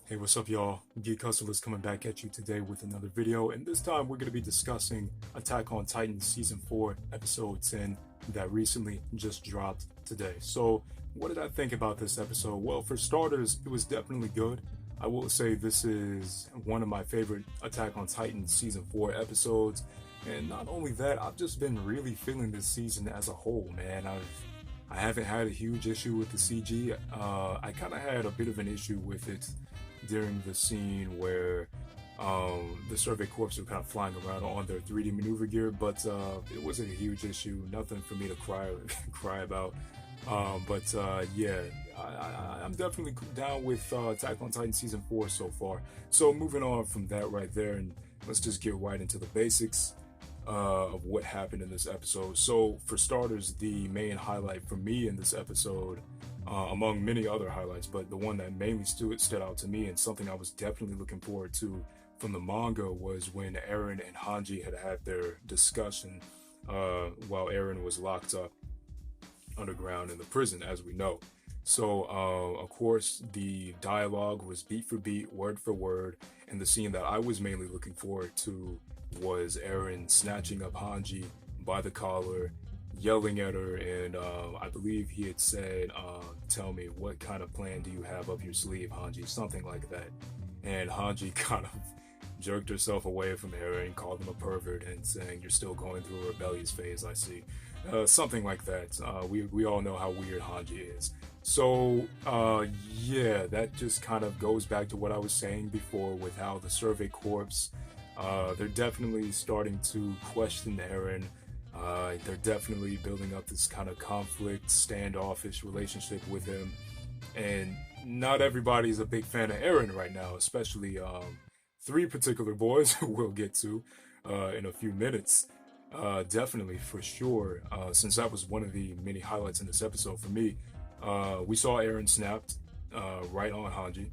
Hey, what's up, y'all? Geek Hustlers coming back at you today with another video, and this time we're going to be discussing Attack on Titan Season 4, Episode 10, that recently just dropped today. So, what did I think about this episode? Well, for starters, it was definitely good. I will say this is one of my favorite Attack on Titan Season 4 episodes, and not only that, I've just been really feeling this season as a whole, man. I haven't had a huge issue with the CG. I kind of had a bit of an issue with it during the scene where the Survey Corps were kind of flying around on their 3D maneuver gear, but it wasn't a huge issue. Nothing for me to cry about. Yeah, I'm definitely down with Attack on Titan Season 4 so far. So moving on from that right there, and let's just get right into the basics of what happened in this episode. So for starters, the main highlight for me in this episode, among many other highlights, but the one that mainly stood out to me and something I was definitely looking forward to from the manga was when Eren and Hanji had their discussion while Eren was locked up underground in the prison, as we know. So, of course, the dialogue was beat for beat, word for word, and the scene that I was mainly looking forward to was Eren snatching up Hanji by the collar, yelling at her, and I believe he had said, "Tell me, what kind of plan do you have up your sleeve, Hanji?" Something like that. And Hanji kind of jerked herself away from Eren, called him a pervert, and saying, "You're still going through a rebellious phase, I see." Something like that. We all know how weird Hanji is. So, yeah, that just kind of goes back to what I was saying before with how the Survey Corps, they're definitely starting to question Eren. They're definitely building up this kind of conflict, standoffish relationship with him. And not everybody's a big fan of Eren right now, especially three particular boys who we'll get to in a few minutes. Definitely, for sure, since that was one of the many highlights in this episode for me. We saw Eren snapped right on Hanji,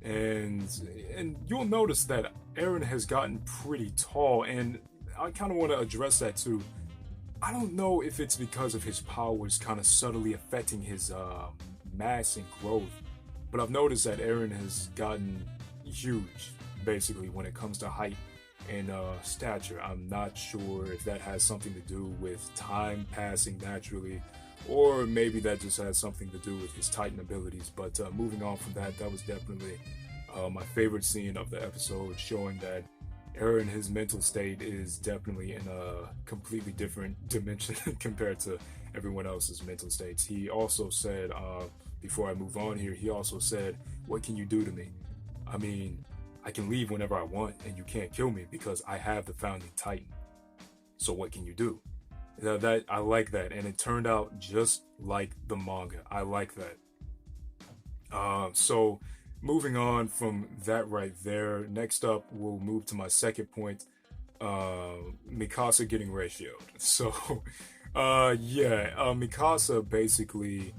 and you'll notice that Eren has gotten pretty tall, and I kind of want to address that too. I don't know if it's because of his powers kind of subtly affecting his mass and growth, but I've noticed that Eren has gotten huge, basically, when it comes to height and stature. I'm not sure if that has something to do with time passing naturally, or maybe that just has something to do with his Titan abilities. But moving on from that, that was definitely my favorite scene of the episode, showing that Eren, his mental state is definitely in a completely different dimension compared to everyone else's mental states. He also said, before I move on here, he also said, "What can you do to me? I mean, I can leave whenever I want, and you can't kill me because I have the founding Titan. So what can you do?" That I like that, and it turned out just like the manga. I like that. So moving on from that right there, next up we'll move to my second point. Mikasa getting ratioed. So, Mikasa basically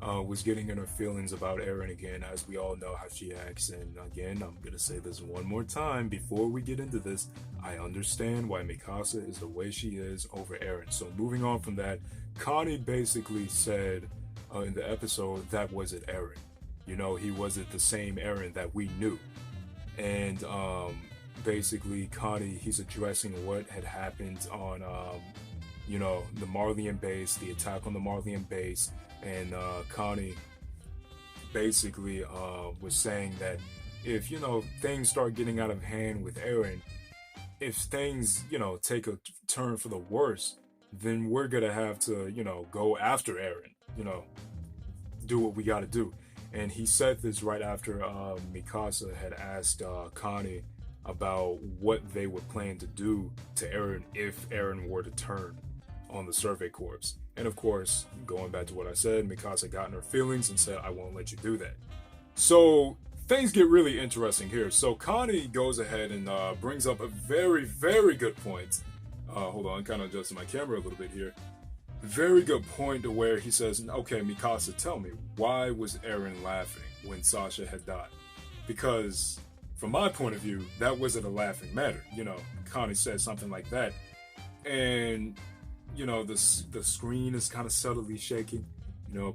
was getting in her feelings about Eren again, as we all know how she acts. And again, I'm gonna say this one more time before we get into this. I understand why Mikasa is the way she is over Eren. So moving on from that, Connie basically said in the episode that wasn't Eren. You know, he wasn't the same Eren that we knew. And basically, Connie, he's addressing what had happened on, the Marleyan base, the attack on the Marleyan base. And Connie basically was saying that if, things start getting out of hand with Eren, if things, take a turn for the worse, then we're going to have to, go after Eren, do what we got to do. And he said this right after Mikasa had asked Connie about what they were planning to do to Eren if Eren were to turn on the Survey Corps. And of course, going back to what I said, Mikasa got in her feelings and said, "I won't let you do that." So things get really interesting here. So Connie goes ahead and brings up a very, very good point. Hold on, kind of adjusting my camera a little bit here. Very good point to where he says, "Okay, Mikasa, tell me, why was Eren laughing when Sasha had died?" Because from my point of view, that wasn't a laughing matter. Connie said something like that. And the screen is kind of subtly shaking.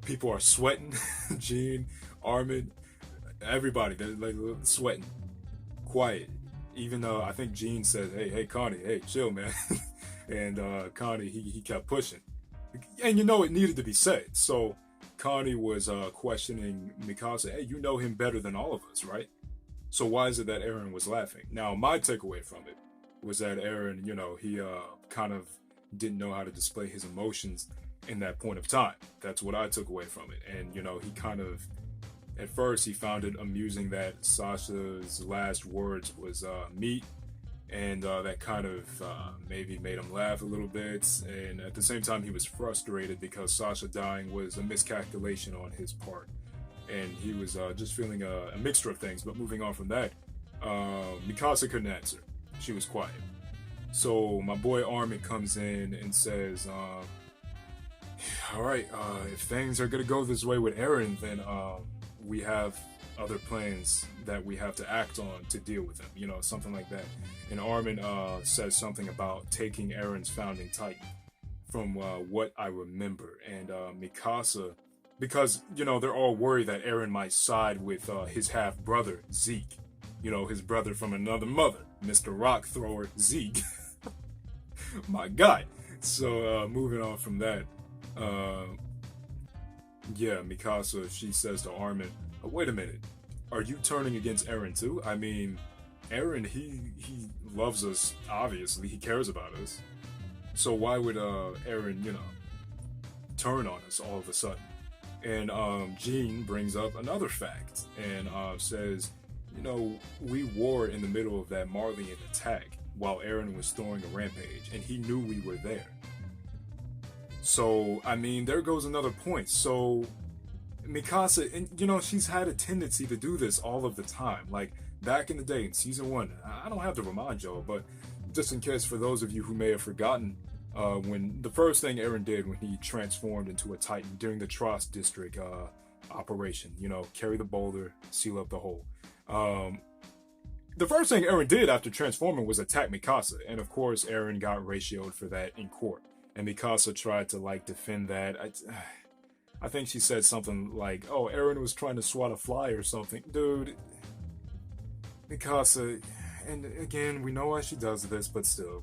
People are sweating. Jean, Armin, everybody, they're like sweating, quiet. Even though I think Gene said, hey, Connie, hey, chill, man. And Connie, he kept pushing. And it needed to be said. So Connie was questioning Mikasa, hey, you know him better than all of us, right? So why is it that Eren was laughing? Now, my takeaway from it was that Eren, he kind of didn't know how to display his emotions in that point of time. That's what I took away from it. And, he kind of, at first, he found it amusing that Sasha's last words was meat. And that kind of maybe made him laugh a little bit. And at the same time, he was frustrated because Sasha dying was a miscalculation on his part. And he was just feeling a mixture of things. But moving on from that, Mikasa couldn't answer. She was quiet. So my boy Armin comes in and says, all right, if things are going to go this way with Eren, then we have other plans that we have to act on to deal with him, something like that. And Armin says something about taking Eren's founding titan, from what I remember. And Mikasa, because, they're all worried that Eren might side with his half-brother, Zeke. His brother from another mother, Mr. Rock Thrower Zeke. My guy. So moving on from that, Mikasa, she says to Armin, wait a minute, are you turning against Eren too? I mean, Eren, he loves us, obviously, he cares about us. So why would Eren, turn on us all of a sudden? And Jean brings up another fact and says, we were in the middle of that Marleyan attack while Eren was throwing a rampage, and he knew we were there. So, I mean, there goes another point. So, Mikasa, and she's had a tendency to do this all of the time. Like, back in the day, in Season 1, I don't have to remind y'all, but just in case for those of you who may have forgotten, when the first thing Eren did when he transformed into a Titan during the Trost District operation, carry the boulder, seal up the hole. The first thing Eren did after transforming was attack Mikasa, and of course Eren got ratioed for that in court. And Mikasa tried to defend that. I think she said something like, "Oh, Eren was trying to swat a fly or something." Dude, Mikasa, and again, we know why she does this, but still,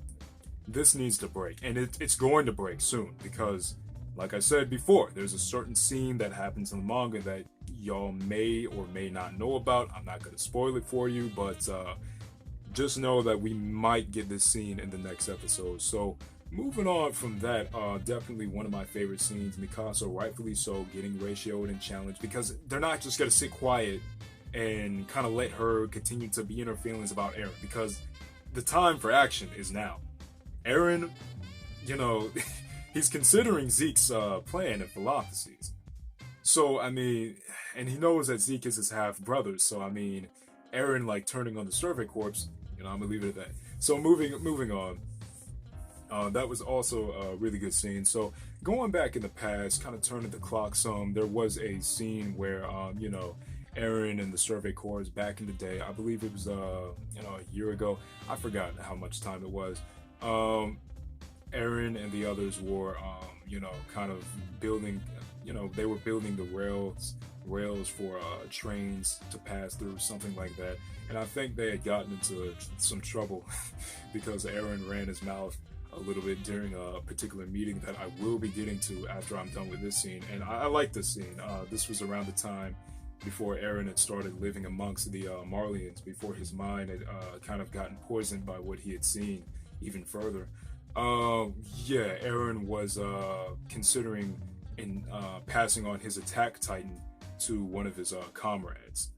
this needs to break, and it's going to break soon because, like I said before, there's a certain scene that happens in the manga that y'all may or may not know about. I'm not going to spoil it for you, but just know that we might get this scene in the next episode. So moving on from that, definitely one of my favorite scenes, Mikasa, rightfully so, getting ratioed and challenged, because they're not just going to sit quiet and kind of let her continue to be in her feelings about Eren, because the time for action is now. Eren, he's considering Zeke's plan and philosophies. So, I mean, and he knows that Zeke is his half-brother, so, I mean, Eren, turning on the Survey Corps, I'm gonna leave it at that. So, moving on, that was also a really good scene. So, going back in the past, kind of turning the clock some, there was a scene where, Eren and the Survey Corps back in the day, I believe it was, a year ago, I forgot how much time it was, Eren and the others were, kind of building, they were building the rails for trains to pass through, something like that. And I think they had gotten into some trouble because Eren ran his mouth a little bit during a particular meeting that I will be getting to after I'm done with this scene. And I like this scene. This was around the time before Eren had started living amongst the Marleyans, before his mind had kind of gotten poisoned by what he had seen even further. Eren was considering passing on his attack titan to one of his comrades.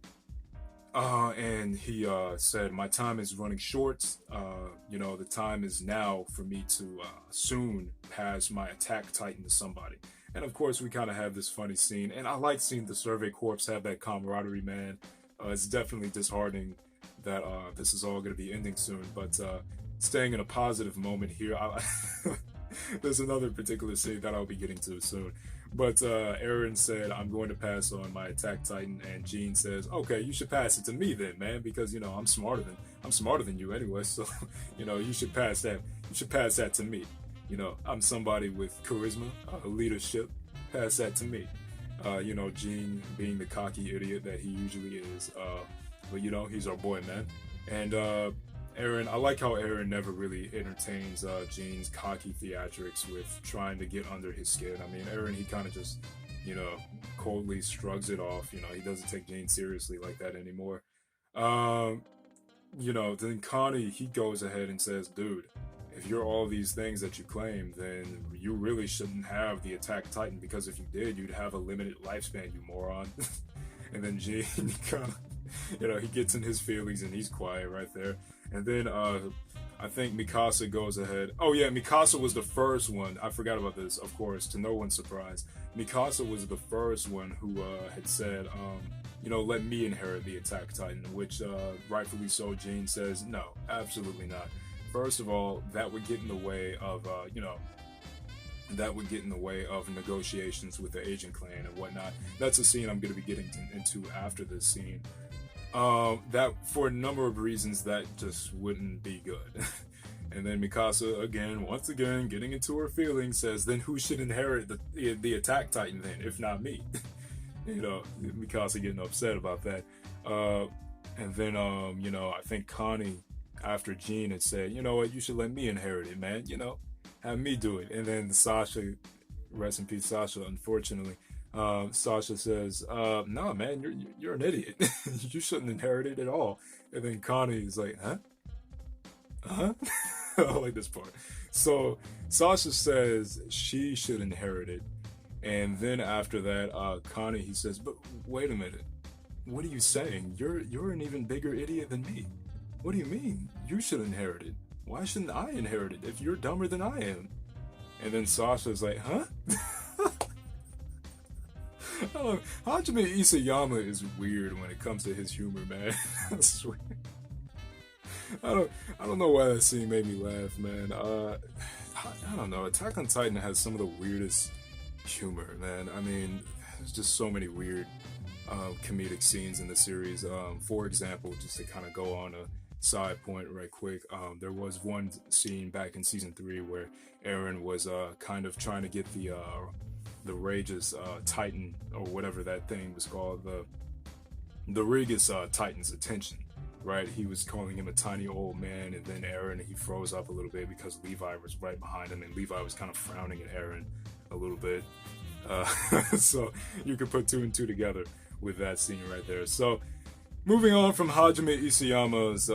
And he said, my time is running short. The time is now for me to soon pass my attack titan to somebody. And of course, we kind of have this funny scene. And I like seeing the Survey Corps have that camaraderie, man. It's definitely disheartening that this is all going to be ending soon. But staying in a positive moment here, there's another particular scene that I'll be getting to soon. But Eren said, I'm going to pass on my attack titan, and Jean says, okay, you should pass it to me then, man, because I'm smarter than you anyway, so you should pass that to me. I'm somebody with charisma, leadership. Pass that to me. Gene being the cocky idiot that he usually is. But he's our boy, man. And Eren, I like how Eren never really entertains Gene's cocky theatrics with trying to get under his skin. I mean, Eren, he kind of just, coldly shrugs it off. He doesn't take Gene seriously like that anymore. Then Connie, he goes ahead and says, dude, if you're all these things that you claim, then you really shouldn't have the Attack Titan, because if you did, you'd have a limited lifespan, you moron. And then Gene kind of, he gets in his feelings and he's quiet right there. And then I think Mikasa goes ahead. Oh yeah, Mikasa was the first one. I forgot about this, of course, to no one's surprise. Mikasa was the first one who had said, let me inherit the Attack Titan, which rightfully so, Gene says, no, absolutely not. First of all, that would get in the way of, negotiations with the Agent Clan and whatnot. That's a scene I'm going to be getting into after this scene. That, for a number of reasons, that just wouldn't be good. And then Mikasa, once again, getting into her feelings, says, then who should inherit the Attack Titan then, if not me? Mikasa getting upset about that. And then, I think Connie, after Gene had said, you know what, you should let me inherit it, man, have me do it. And then Sasha, rest in peace Sasha, unfortunately, Sasha says, no, man, you're an idiot. You shouldn't inherit it at all. And then Connie is like, huh? I like this part. So Sasha says she should inherit it. And then after that, Connie, he says, but wait a minute. What are you saying? You're an even bigger idiot than me. What do you mean? You should inherit it. Why shouldn't I inherit it if you're dumber than I am? And then Sasha's like, huh? Hajime Isayama is weird when it comes to his humor, man. I swear. I don't know why that scene made me laugh, man. I don't know. Attack on Titan has some of the weirdest humor, man. I mean, there's just so many weird comedic scenes in the series. For example, just to kind of go on a side point right quick, there was one scene back in season 3 where Eren was kind of trying to get the Rageous Titan, or whatever that thing was called, the Rageous Titan's attention, right? He was calling him a tiny old man, and then Eren, he froze up a little bit because Levi was right behind him, and Levi was kind of frowning at Eren a little bit. So you could put 2 and 2 together with that scene right there. So moving on from Hajime Isayama's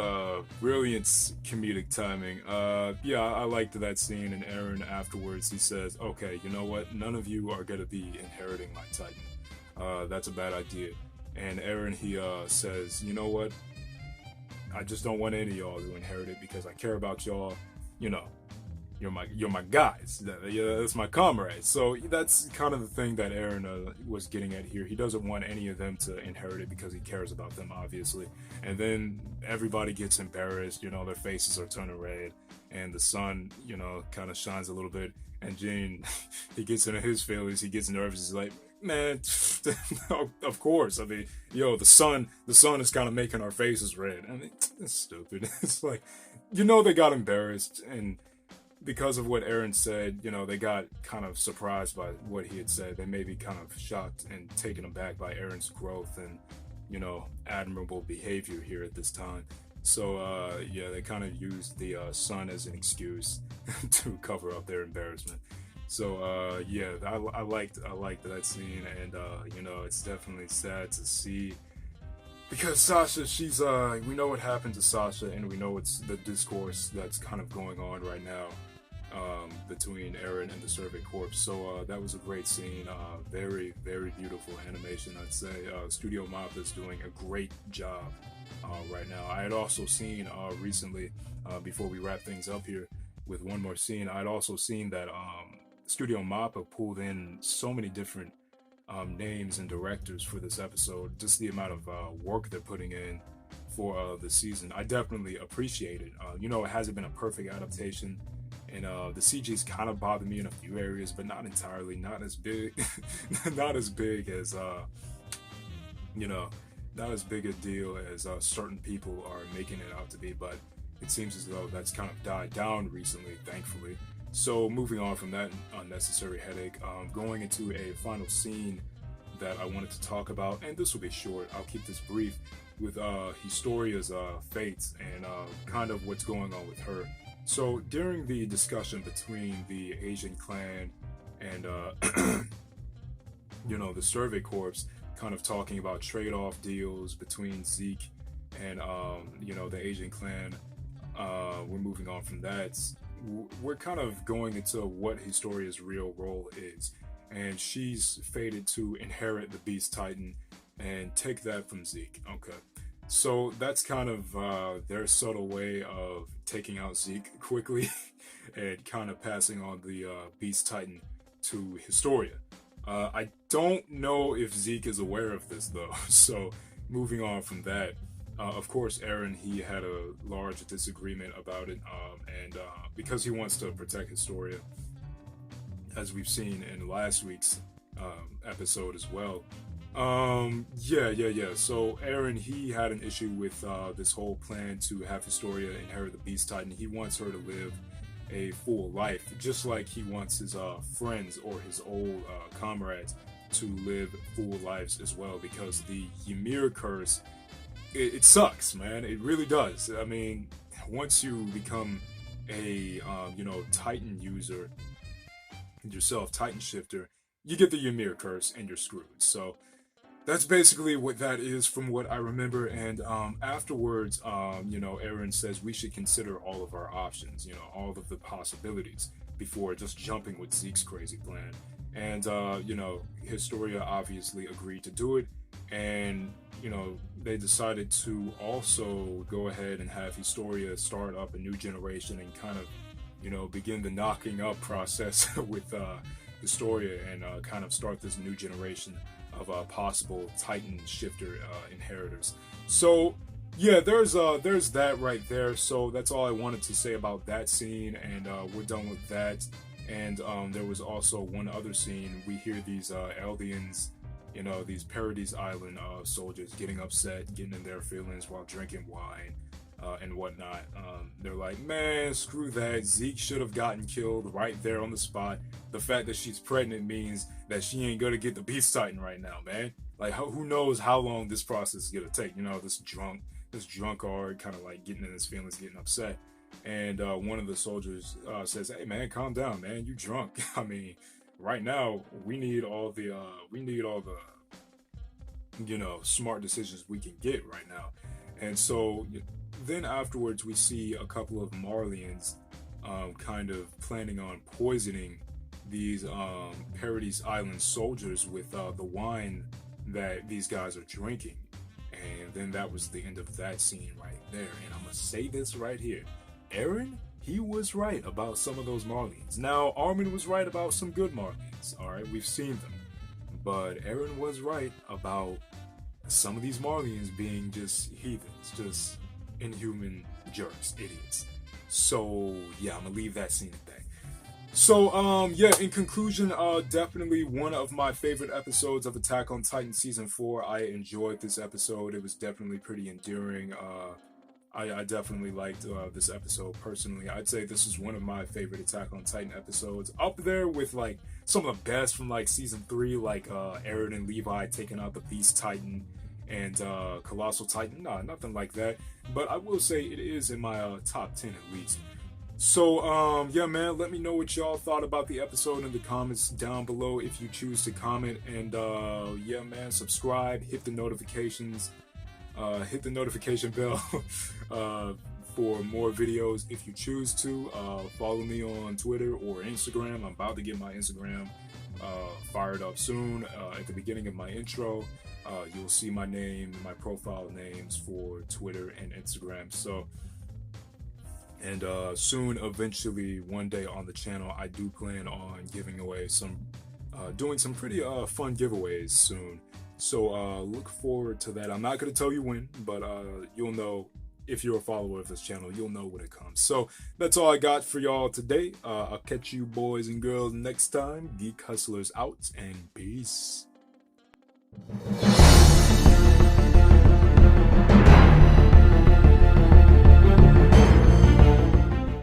brilliant comedic timing, I liked that scene. And Eren afterwards, he says, okay, you know what, none of you are gonna be inheriting my Titan. That's a bad idea. And Eren, he says, you know what, I just don't want any of y'all to inherit it because I care about y'all. You're my guys. That's my comrades. So that's kind of the thing that Eren was getting at here. He doesn't want any of them to inherit it because he cares about them, obviously. And then everybody gets embarrassed. Their faces are turning red, and the sun, kind of shines a little bit. And Gene, he gets into his feelings. He gets nervous. He's like, man, of course. I mean, the sun is kind of making our faces red. I mean, it's stupid. It's like, they got embarrassed, and because of what Eren said, they got kind of surprised by what he had said. They may be kind of shocked and taken aback by Eren's growth and, admirable behavior here at this time. So, they kind of used the sun as an excuse to cover up their embarrassment. So, I liked that scene, and, it's definitely sad to see. Because Sasha, she's, we know what happened to Sasha, and we know it's the discourse that's kind of going on right now between Eren and the Servant Corps. So that was a great scene. Very, very beautiful animation, I'd say. Studio Mappa is doing a great job right now. I had also seen recently, before we wrap things up here with one more scene, I'd also seen that Studio Mappa pulled in so many different names and directors for this episode. Just the amount of work they're putting in for the season, I definitely appreciate it. It hasn't been a perfect adaptation, and the CG's kind of bothered me in a few areas, but not entirely. Not as big, not as big as not as big a deal as certain people are making it out to be. But it seems as though that's kind of died down recently, thankfully. So moving on from that unnecessary headache, going into a final scene that I wanted to talk about, and this will be short. I'll keep this brief with Historia's fates and kind of what's going on with her. So during the discussion between the Asian clan and the Survey Corps, kind of talking about trade-off deals between Zeke and the Asian clan, we're moving on from that. We're kind of going into what Historia's real role is, and she's fated to inherit the Beast Titan and take that from Zeke. Okay, so that's kind of their subtle way of taking out Zeke quickly and kind of passing on the Beast Titan to Historia. I don't know if Zeke is aware of this though. So moving on from that, of course, Eren, he had a large disagreement about it, and because he wants to protect Historia, as we've seen in last week's episode as well. Yeah. So Eren, he had an issue with this whole plan to have Historia inherit the Beast Titan. He wants her to live a full life, just like he wants his friends or his old comrades to live full lives as well, because the Ymir curse, it sucks, man. It really does. I mean, once you become a Titan user yourself, Titan shifter, you get the Ymir curse and you're screwed. So that's basically what that is from what I remember. And afterwards, Eren says we should consider all of our options, all of the possibilities before just jumping with Zeke's crazy plan. And Historia obviously agreed to do it, and they decided to also go ahead and have Historia start up a new generation and kind of begin the knocking up process with Historia, and kind of start this new generation of possible Titan shifter inheritors. So yeah, there's that right there. So that's all I wanted to say about that scene, and we're done with that. And there was also one other scene. We hear these Eldians, these Paradise Island soldiers getting upset, getting in their feelings while drinking wine and whatnot. They're like, man, screw that. Zeke should have gotten killed right there on the spot. The fact that she's pregnant means that she ain't gonna get the Beast Titan right now, man. Like, who knows how long this process is gonna take? This drunkard kind of like getting in his feelings, getting upset. And one of the soldiers says, hey man, calm down, man, you drunk. I mean, right now we need all the smart decisions we can get right now. And so then afterwards we see a couple of Marleyans kind of planning on poisoning these Paradise Island soldiers with the wine that these guys are drinking. And then that was the end of that scene right there. And I'm gonna say this right here. Eren, he was right about some of those Marleyans. Now, Armin was right about some good Marleyans. Alright, we've seen them. But Eren was right about some of these Marleyans being just heathens, just inhuman jerks, idiots. So, yeah, I'm gonna leave that scene at that. So, in conclusion, definitely one of my favorite episodes of Attack on Titan Season 4. I enjoyed this episode. It was definitely pretty endearing. I definitely liked this episode personally. I'd say this is one of my favorite Attack on Titan episodes, up there with like some of the best from like Season 3, like Eren and Levi taking out the Beast Titan and Colossal Titan. Nah, nothing like that. But I will say it is in my top 10 at least. So, yeah, man, let me know what y'all thought about the episode in the comments down below if you choose to comment. And, yeah, man, subscribe, hit the notifications, hit the notification bell for more videos if you choose to. Follow me on Twitter or Instagram. I'm about to get my Instagram fired up soon. At the beginning of my intro, you'll see my name, my profile names for Twitter and Instagram. So, and soon, eventually, one day on the channel, I do plan on giving away doing some pretty fun giveaways soon. So look forward to that. I'm not going to tell you when, but you'll know if you're a follower of this channel. You'll know when it comes. So that's all I got for y'all today. I'll catch you boys and girls next time. Geek Hustlers out, and peace.